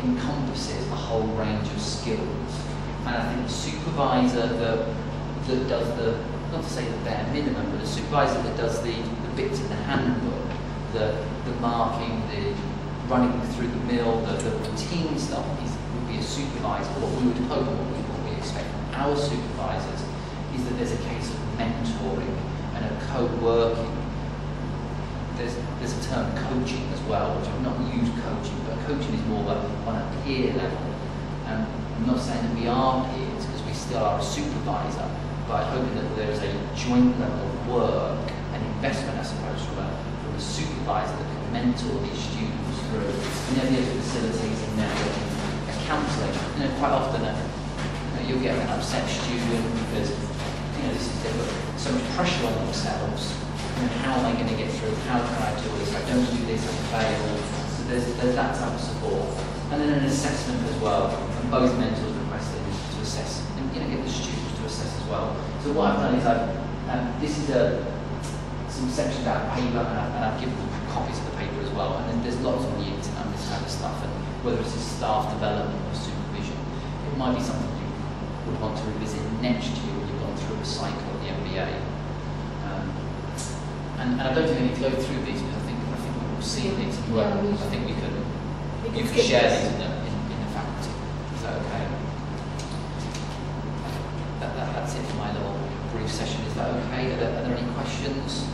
encompasses a whole range of skills. And I think the supervisor that does the, not to say the bare minimum, but the supervisor that does the bits in the handbook, the marking, the running through the mill, the routine stuff would be a supervisor. What we would hope, what we expect from our supervisors is that there's a case of mentoring and a co-working. There's a term coaching as well, which I've not used coaching, but coaching is more like on a peer level. And I'm not saying that we are peers because we still are a supervisor, but I'm hoping that there's a joint level of work and investment, I suppose, from a supervisor that can mentor these students through any of the facilities and networking and counselling. Quite often you'll get an upset student because they've got so much pressure on themselves. How am I going to get through? How can I do this? If I don't do this, I fail. So there's that type of support. And then an assessment as well. And both mentors requested to assess and get the students to assess as well. So what I've done is this is some sections out of paper, and I've given them copies of the paper as well. And then there's lots on the internet on this kind of stuff. And whether it's staff development or supervision, it might be something you would want to revisit next year when you've gone through a cycle of the MBA. And I don't think I need to go through these because I think we've all seen these as well. I think you can share these in the faculty. Is that okay? That's it for my little brief session. Is that okay? Are there any questions?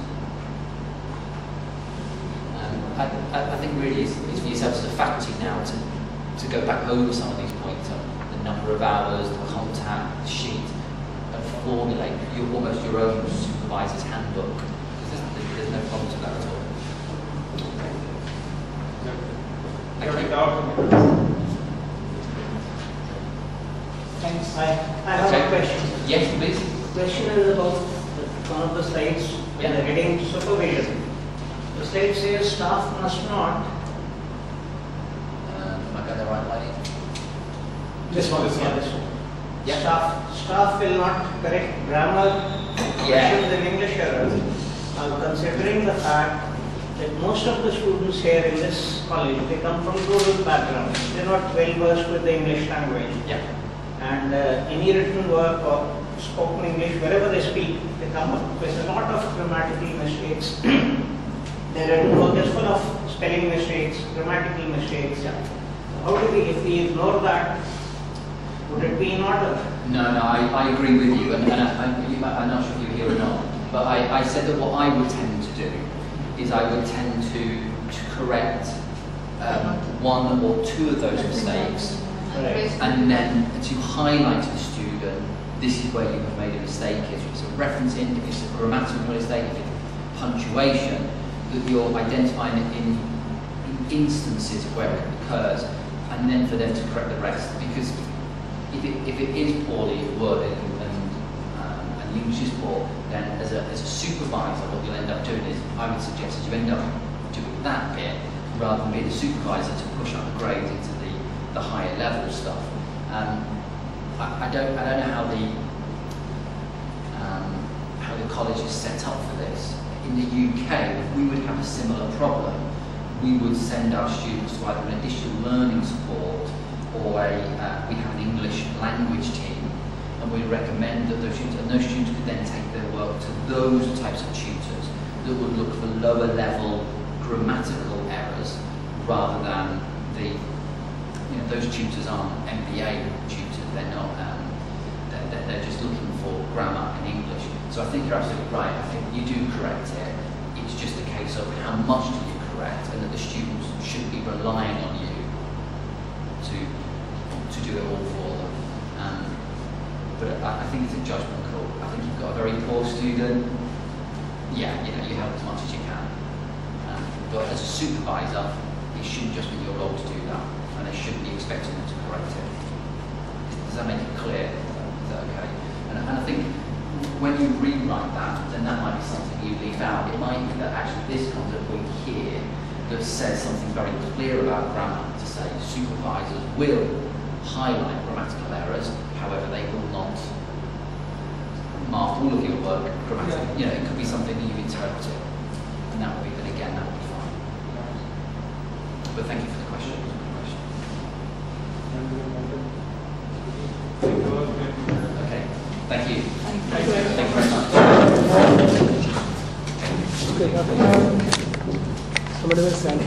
I think really it's for yourselves as a faculty now to go back over some of these points, the number of hours, the contact, the sheet, and formulate almost your own supervisor's handbook. There's no problems with that at all. Thanks. I have a question. Yes, please. The question is about one of the slides with the heading supervision. The slide says staff must not. Am I going the right way? This one. Yeah. Staff will not correct grammar questions and English errors. Considering the fact that most of the students here in this college, they come from rural backgrounds. They're not well versed with the English language. Yeah. And any written work or spoken English, wherever they speak, they come up with a lot of grammatical mistakes. Their written work is full of spelling mistakes, grammatical mistakes. Yeah. How do we, if we ignore that, would it be in order? No, I agree with you, and I'm not sure if you're here or not. But I said that what I would tend to do is I would tend to correct one or two of those mistakes, and then to highlight to the student, this is where you have made a mistake. If it's a referencing, if it's a grammatical mistake, if it's punctuation, that you're identifying it in instances where it occurs, and then for them to correct the rest. Because if it is poorly worded and the English is poor, then as a supervisor, what you'll end up doing is, I would suggest that you end up doing that bit rather than being a supervisor to push up the grades into the higher level stuff. I don't know how the college is set up for this. In the UK, if we would have a similar problem, we would send our students to either an additional learning support or we have an English language team. And we recommend that those students could then take their work to those types of tutors that would look for lower level grammatical errors rather than those tutors aren't MBA tutors, they're not, they're just looking for grammar and English. So I think you're absolutely right, I think you do correct it, it's just a case of how much do you correct and that the students should be relying on you to do it all for them. But I think it's a judgment call. I think you've got a very poor student. Yeah, you help as much as you can. But as a supervisor, it shouldn't just be your role to do that, and they shouldn't be expecting them to correct it. Does that make it clear? Is that okay? And I think when you rewrite that, then that might be something you leave out. It might be that actually this comes a point here that says something very clear about grammar, to say supervisors will highlight grammatical errors, however they will not mark all of your work grammatically. It could be something that you interpret it, and that would be, then again, that would be fine. But thank you for the question. Thank you. Thank you very Thank you very much. much. Okay, somebody will stand.